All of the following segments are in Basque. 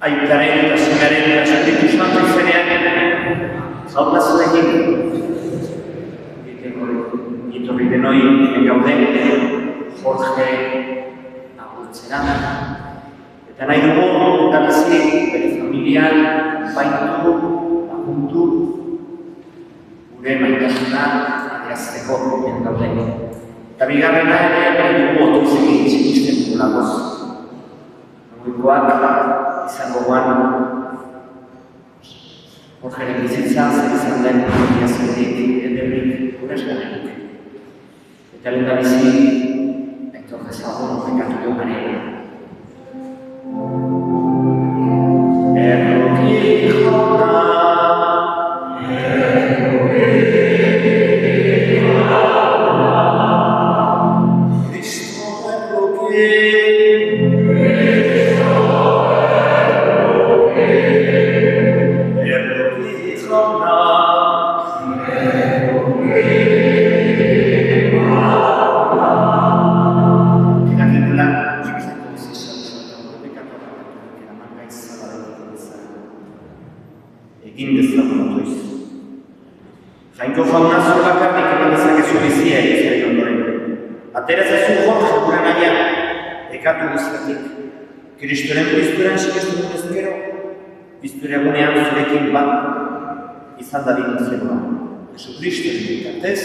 Aitaren eta Semearen eta Espiritu Santu izenean, jauna zuekin, etorri denoi gauden Jorge agurtzera. Eta nahi dugu, eta bizi, bere familian, baitu, lagundu, gure maitasuna adierazteko gauden. Eta bigarrena ere, nahi dugu otoizekin txikisten dugulagoz. Goikoak izango guan Jorgeren bizitza, zer izan den biazketik, ederrik, gure esganerik. Eta lehen da bizi, Aitor dezagun, bekatu duganera. Erroki jona, Kristo erroki, egin dezagun otoiz. Jainko jauna zu bakarrik eman dezakezu bizia egizari ondoren. Atera zazu Jorge gure naia, ekatu guztatik. Kristoren pizturan sikestu dut gero, piztura egunean zurekin bat izan da ditu zegoa. Jesu Kristoren bitartez,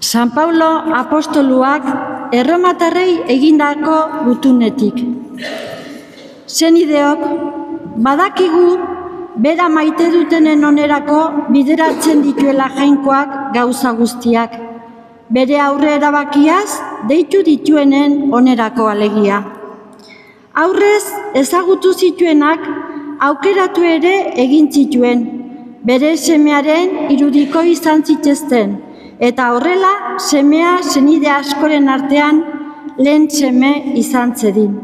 San Paulo apostoluak erromatarrei egindako gutunetik. Senideok, badakigu bera maite dutenen onerako bideratzen dituela jainkoak gauza guztiak. Bere aurre erabakiaz deitu dituenen onerako alegia. Aurrez ezagutu zituenak aukeratu ere egin zituen. Bere semearen irudiko izan zitezten. Eta horrela, semea senide askoren artean lehen seme izan zedin.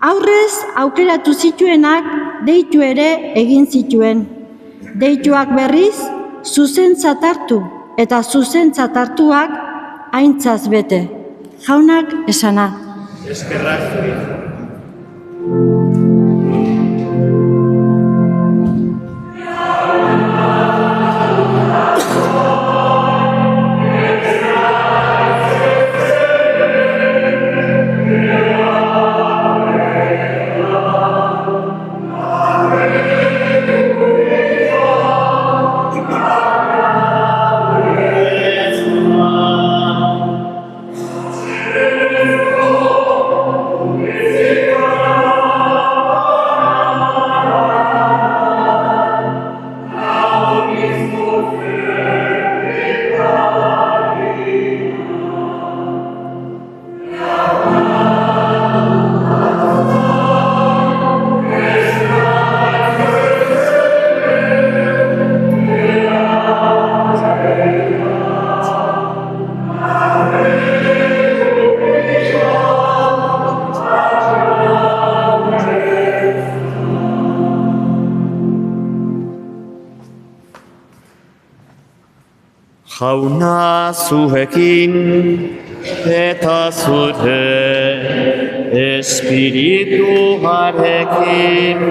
Aurrez, aukeratu zituenak deitu ere egin zituen. Deituak berriz, zuzentzat hartu, eta zuzentzat hartuak aintzaz bete. Jaunak esana. eskerrak zuri. Jauna zuekin eta zure espirituarekin.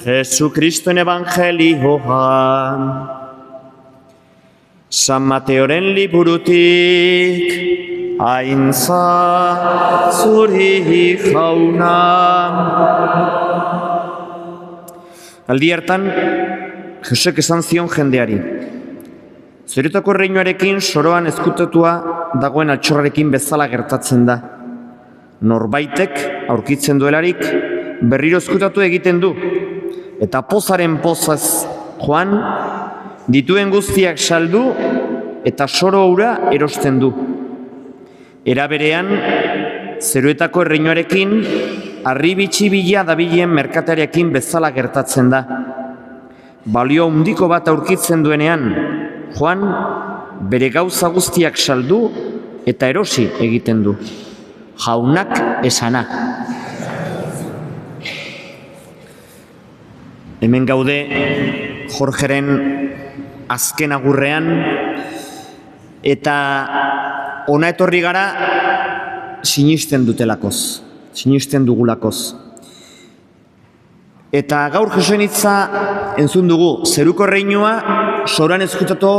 Jesu Kristoen evangelioan, San Mateoren liburutik, aintza zuri jauna. Aldi hartan, Jesek esan zion jendeari, Zoriotako erreinuarekin soroan ezkutatua dagoen altxorrarekin bezala gertatzen da. Norbaitek aurkitzen duelarik berriro ezkutatu egiten du. Eta pozaren pozaz joan, dituen guztiak saldu eta soro hura erosten du. Era berean, zeruetako erreinuarekin harribitxi bila dabilen merkatariarekin bezala gertatzen da. Balio handiko bat aurkitzen duenean, Joan, bere gauza guztiak saldu eta erosi egiten du. Jaunak esana. Hemen gaude Jorgeren azken agurrean, eta ona etorri gara sinisten dutelakoz, sinisten dugulakoz. Eta gaur Jesusen hitza entzun dugu, zeruko reinua soran ezkutatu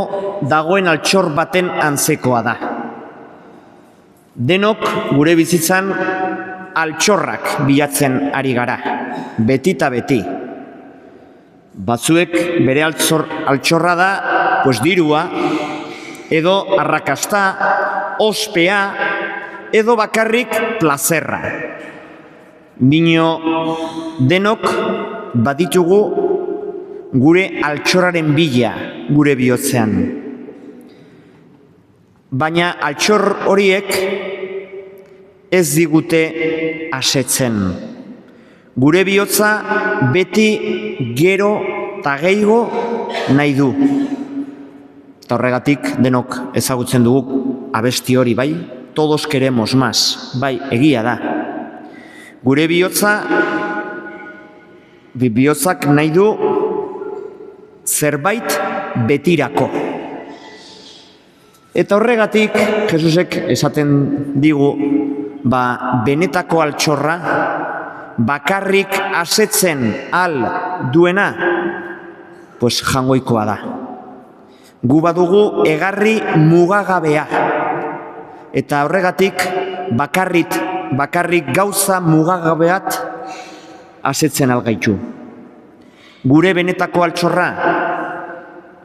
dagoen altxor baten antzekoa da. Denok gure bizitzan altxorrak bilatzen ari gara, beti eta beti. Batzuek bere altxorra da, dirua, edo arrakasta, ospea, edo bakarrik plazerra. Bino denok baditugu gure altxorraren bila gure bihotzean. Baina altxor horiek ez digute asetzen. Gure bihotza beti gero eta gehiago nahi du. Eta horregatik denok ezagutzen dugu abesti hori, bai? Todos queremos más, bai, egia da. Gure bihotzak nahi du zerbait betirako. Eta horregatik, Jesusek esaten digu, benetako altxorra, bakarrik asetzen al duena, jangoikoa da. Gu badugu egarri mugagabea. Eta horregatik, bakarrik gauza mugagabeat asetzen algaitu. Gure benetako altxorra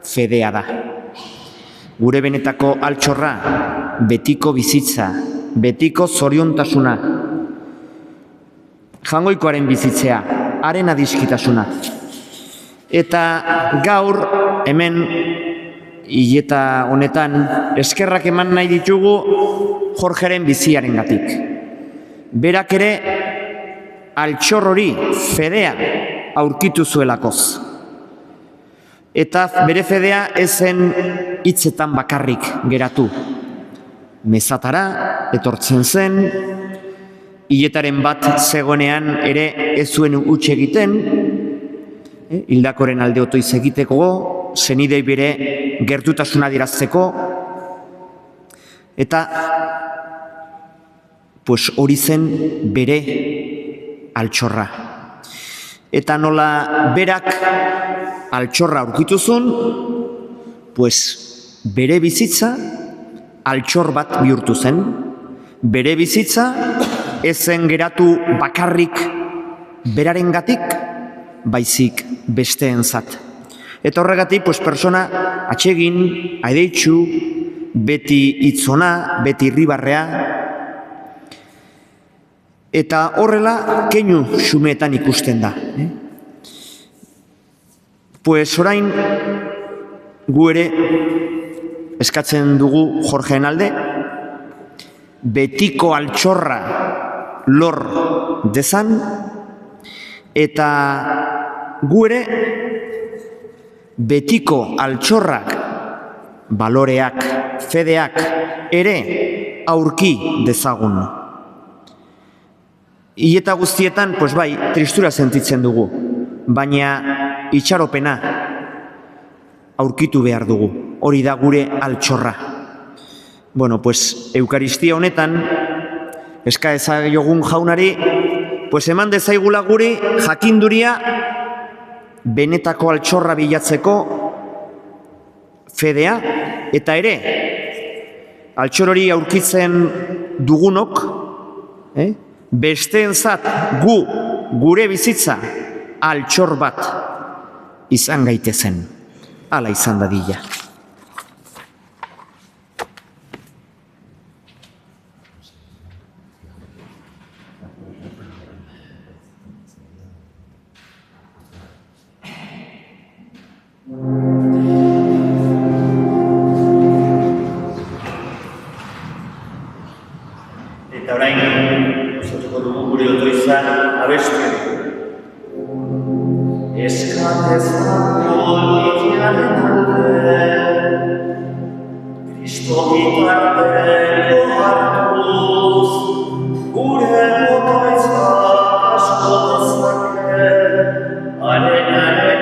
fedea da. Gure benetako altxorra betiko bizitza, betiko zoriontasuna. Jangoikoaren bizitzea, haren adiskitasuna. Eta gaur hemen hileta honetan eskerrak eman nahi ditugu Jorgeren biziarengatik. Berak ere altxor hori fedea aurkitu zuelakoz. Eta bere fedea ezen hitzetan bakarrik geratu. Mezatara etortzen zen, hiletaren bat zegoenean ere ez zuen huts egiten, hildakoren alde otoiz egiteko, zenidei bere gertutasuna adierazteko, eta hori zen bere altxorra. Eta nola berak altxorra aurkituzun, bere bizitza altxor bat bihurtu zen. Bere bizitza ezen geratu bakarrik berarengatik, baizik besteentzat. Eta horregatik, persona atsegin, aideitsu, beti hitzona, beti irribarrea, eta horrela keinu xumeetan ikusten da. Orain gu ere eskatzen dugu Jorgeen alde, betiko altxorra lor dezan, eta gu ere betiko altxorrak, baloreak, fedeak ere aurki dezagun. Hileta guztietan, tristura sentitzen dugu, baina itxaropena aurkitu behar dugu. Hori da gure altxorra. Eukaristia honetan, eska ezaiogun jaunari, eman dezaigula guri jakinduria benetako altxorra bilatzeko fedea, eta ere, altxor hori aurkitzen dugunok, besteentzat gure bizitza altxor bat izan gaitezen. Hala izan dadila. Eta orain, osatuko dugu gure otoiza abestia. Eskatezako litiaren alde, Kristo bitarteko hartuz, gure otoiza asko dezake, haren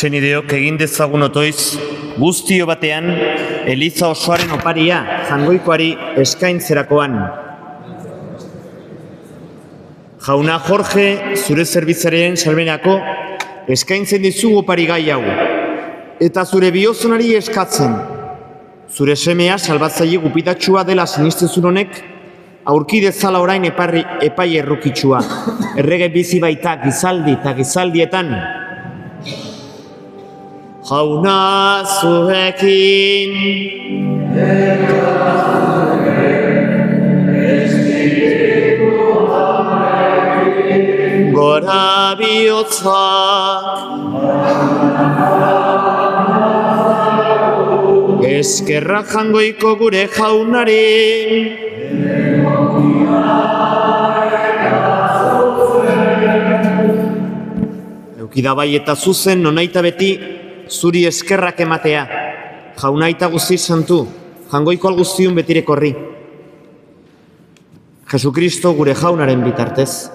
Zenideok egin dezagun otoiz, guztio batean, Eliza osoaren oparia jangoikoari eskaintzerakoan. Jauna Jorge, zure zerbitzaren salmenako, eskaintzen dizugu opari gai hau, eta zure biozonari eskatzen. Zure semea salbatzaile gupitatxua dela sinistezun honek, aurki dezala orain epai errukitsua. Errege bizi baita gizaldi eta gizaldietan. Jauna zuekin gora bihotzak eskerra jangoiko gure jaunari eukida bai eta zuzen nonaita beti zuri eskerrak ematea, jaunaita guzti santu, jangoiko alguztiun betirekorri. Jesukristo gure jaunaren bitartez.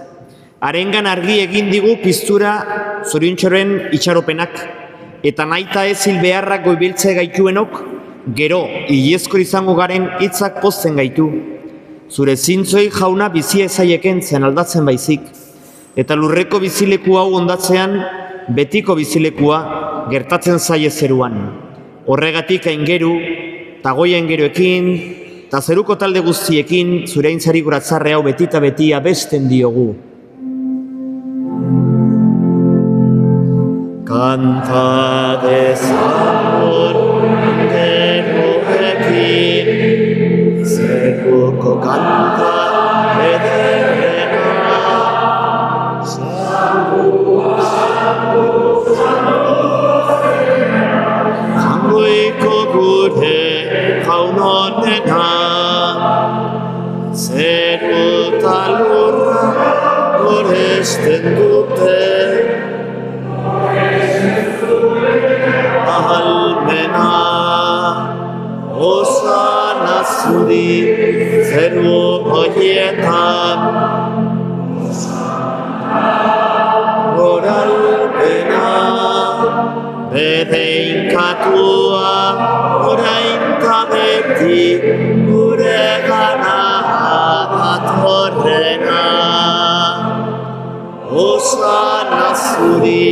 Harengan argi egin digu piztura zoriontxoren itxaropenak, eta naita ez hil beharrak goibiltze gaituenok, gero, hilezko izango garen hitzak pozten gaitu. Zure zintzoi jauna bizia ezaieken zen aldatzen baizik, eta lurreko bizileku hau ondatzean, betiko bizilekua gertatzen zaie zeruan. Horregatik aingeru, tagoi aingeruekin, eta zeruko talde guztiekin, zure aintzari guratzarre hau betita beti abesten diogu. Kanta dezagun geroekin, zerruko kanta ederrena. Jangoiko gure jaun honena, zeru eta lurra goresten dute. Ahalmena, osana zuri, zeru horietan. Goralpena, bedeinkatua, orain ta beti, gure gana datorrena. Osana zuri,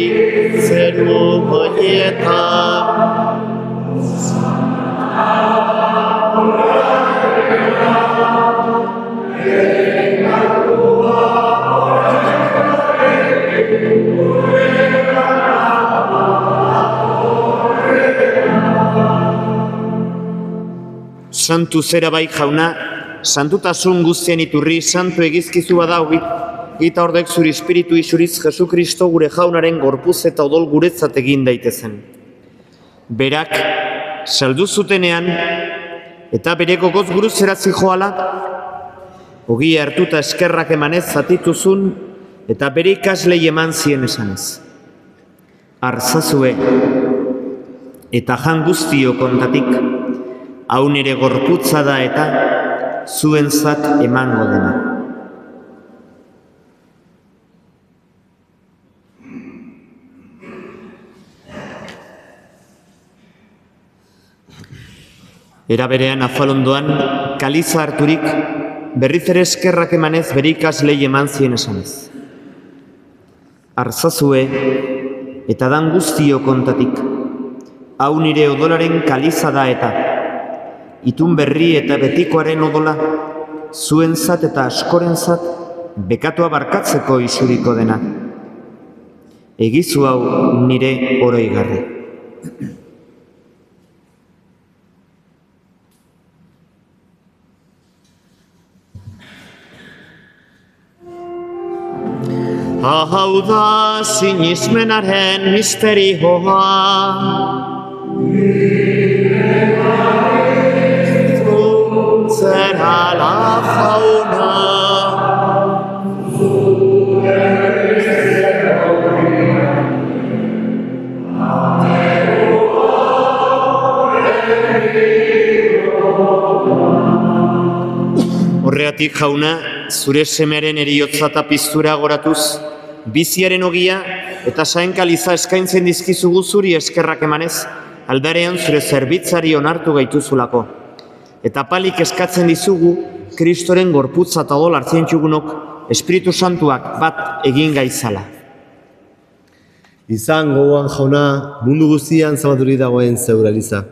zeru horietan. Santu zera bai jauna, santutasun guztien iturri, santu egizkizu badau gita ordek zuri espiritu isuriz Jesu Kristo gure jaunaren gorpuz eta odol guretzat egin daitezen. Berak, saldu zutenean, eta bere gogoz guruzera zijoala, ogia hartuta eskerrak emanez zatituzun, eta bere ikaslei eman zien esanez. Artzazue, eta jan guztio kontatik, hau nire gorputza da eta zuentzat emango dena. Era berean afalondoan, kaliza harturik, berriz ere eskerrak emanez bere ikaslei eman zien esanez. Artzazue, eta dan guztio kontatik, hau nire odolaren kaliza da eta, itun berri eta betikoaren odola, zuentzat eta askorentzat, bekatua barkatzeko isuriko dena. Egizu hau nire oroigarri. Hau da sinismenaren misterioa, zera la jauna. Horregatik jauna, zure semearen eriotza eta piztura goratuz, biziaren ogia eta saenkaliza eskaintzen dizkizugu zuri eskerrak emanez, aldarean zure zerbitzari onartu gaituzulako. Eta palik eskatzen dizugu, Kristoren gorputza eta odol hartzen txugunok, Espiritu Santuak bat egin gaitzala. Izan gogoan jauna, mundu guztian zabaturi dagoen zeura Eliza.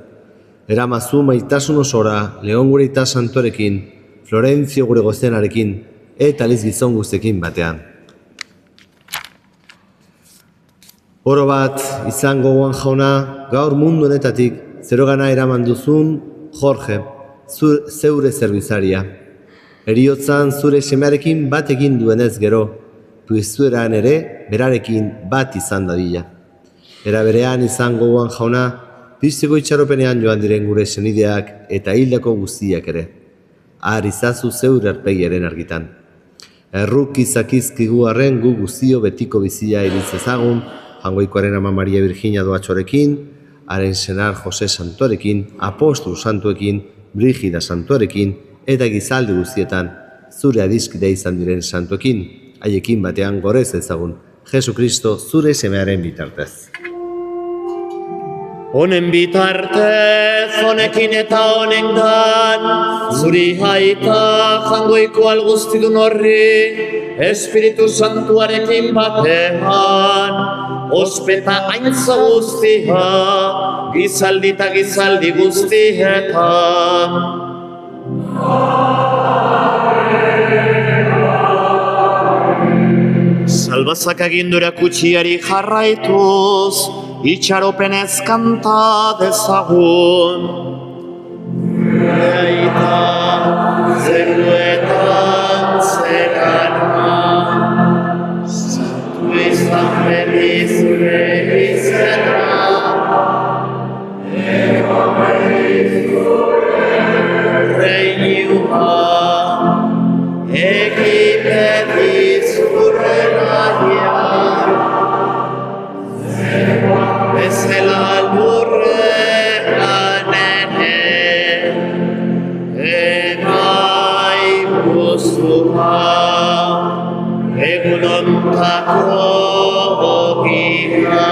Eramazu maitasun osora, Leon gure ita santorekin, Florentzio gure goztenarekin, eta Liz gizon guztekin batean. Oro bat, izan gogoan jauna, gaur mundu honetatik zerogana eraman duzun Jorge, zeure zerbizaria. Heriotzan zure semearekin bat egin duenez gero, piztueran ere berarekin bat izan dadila. Era berean izan gogoan jauna, piztiko itxaropenean joan diren gure senideak eta hildako guztiak ere. Har izazu zeure arpegiaren argitan. Erruk izakizkigu arren gu guztio betiko bizia iritz ezagun, Jangoikoaren ama Maria Virginia doatxorekin, haren senar Jose Santorekin, Apostol Santuekin, Brigida Santorekin, eta gizaldi guztietan zure adiskide izan diren santuekin, haiekin batean gorez ezagun, Jesu Kristo zure semearen bitartez. Honen bitartez, honekin eta honengan, zuri aita jangoiko alguztidun horri, Espiritu Santuarekin batean, ospeta aintza guztia, gizaldi eta gizaldi guztietan. Salbazak agindura kutsiari jarraituz, itxaropenez kanta dezagun. Aita, zeruetan zerana, santu izan beriz izena, ego beriz gure reinua, egi beriz gure naia, bezela lurrean emai guztua, egun ontako ogia,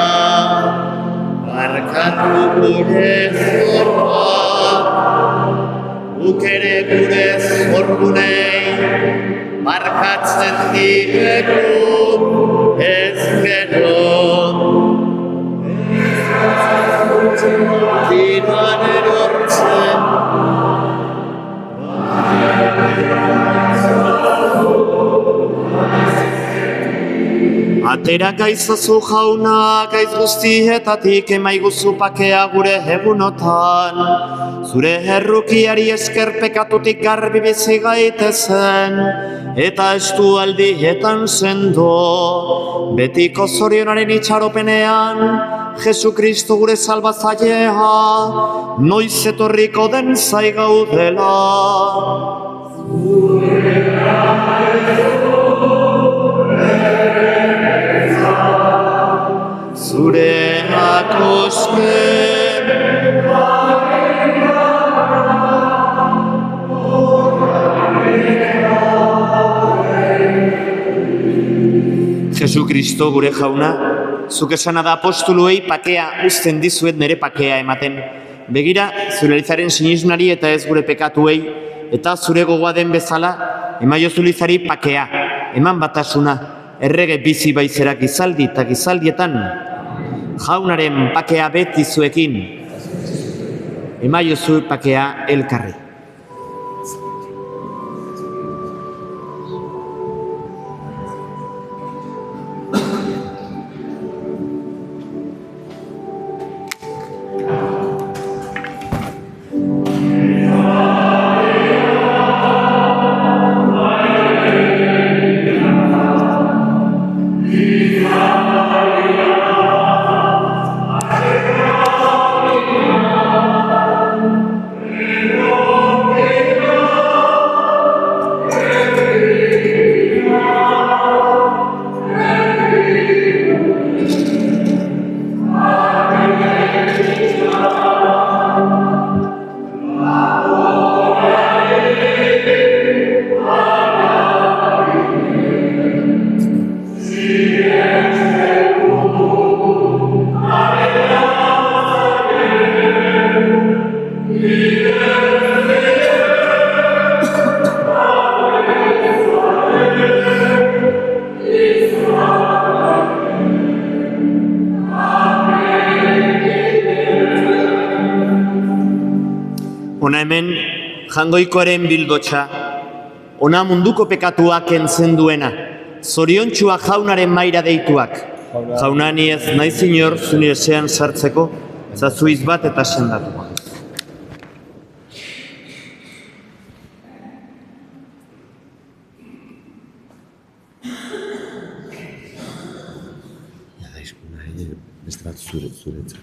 barkatu gure zorra, guk ere gure zorgunei, barkatzen digegu ez gero. Tiran erortzen, atera gaizazu jauna, gaiz guztietatik emaiguzu pakea gure egunotan. Zure errukiari esker pekatutik garbi bizi gaitezen, eta estu aldietan sendo, betiko zorionaren itxaropenean, Jesu Kristo gure salbazailea, noiz etorriko den zai gaudela. Zureak oske, Jesu Kristo gure jauna, zuk esana da apostoluei pakea uzten dizuet nire pakea ematen. Begira, zure Elizaren sinismenari eta ez gure pekatuei, eta zure gogoa den bezala, emaiozu Elizari pakea, eman batasuna, errege bizi baizerak gizaldi eta gizaldietan, jaunaren pakea beti zuekin, emaiozu pakea elkarri. Ona hemen jangoikoaren bildotxa, ona munduko pekatuak entzen duena, zoriontxua jaunaren maira deituak. Jauna ni ez naiz inor zuni esean sartzeko, zazuiz bat eta sendatuko. Beste bat zuretzat.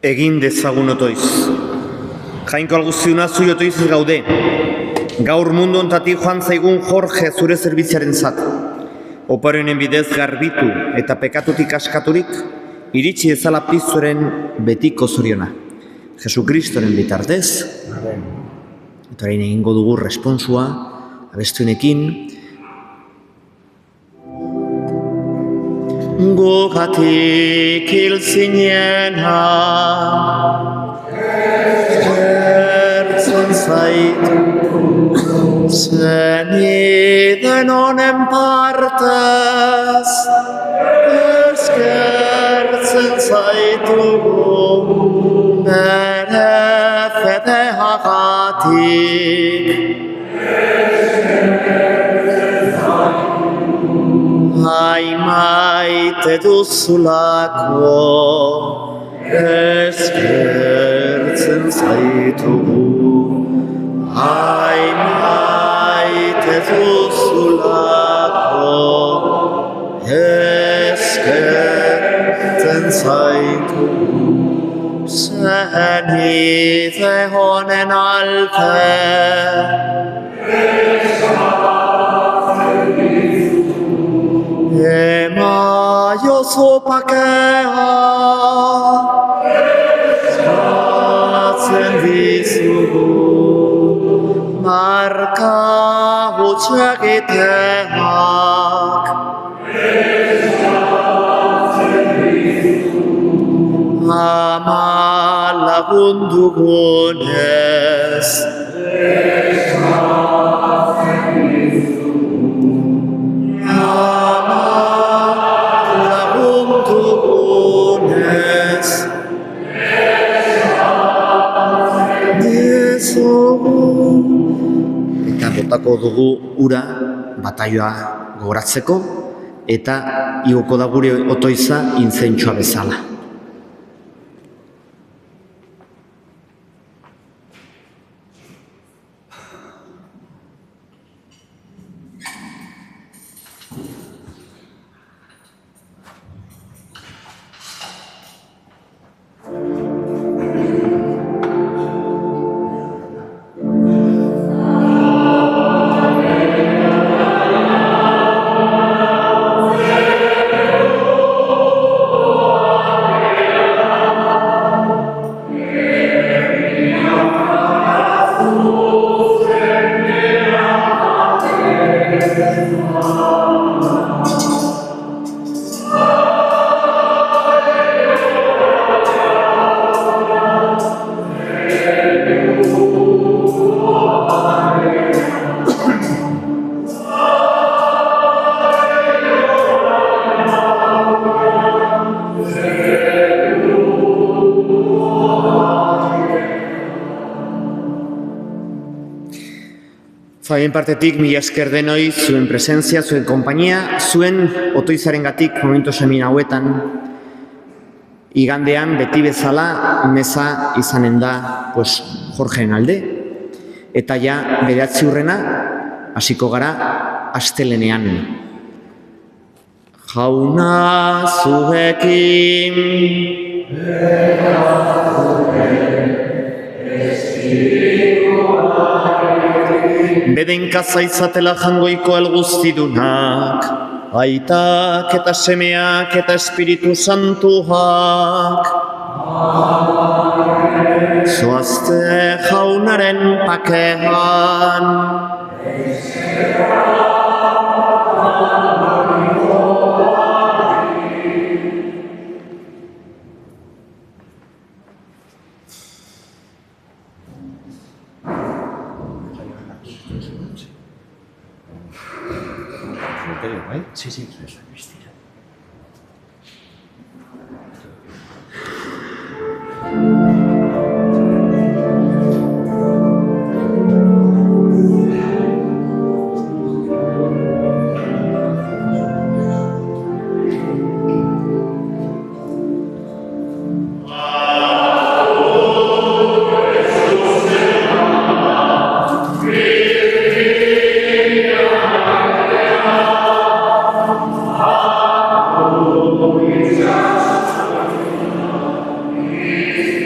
Egin dezagun otoiz. Jainko alguztiuna zui otoiz gaude. Gaur mundu ontatik joan zaigun Jorge zure zerbitziaren zat. Oparoenen bidez garbitu eta pekatutik askaturik, iritsi ezala pizturen betiko zoriona. Jesukristoren bitartez, eta orain egingo dugu responsua, abestuenekin, gugatik hil zinena, eskertzen zaitu, zeniden honen partez, eskertzen zaitugu, bere fedeagatik. Ai maite duzulako, eskertzen zaitugu. Ai maite duzulako, eskertzen zaitugu. Zenide honen alde, emaiozu pakea, eskatzen dizugu, marka hutsegiteak. Ama lagundugunez, ama lagundugunez, eta botako dugu ura bataioa gogoratzeko, eta igoko da gure otoiza inzentsoa bezala. Zain partetik, mila esker denoi, zuen presentzia, zuen konpainia, zuen otoizarengatik momentu semin hauetan. Igandean, beti bezala, meza izanen da Jorgeen alde. Eta ja, 9 hasiko gara, astelenean. Jauna zuekin, bedenkaza izatela jangoiko alguztidunak, aitak eta semeak eta Espiritu Santuak. Zoazte jaunaren pakean, Sí, eso es.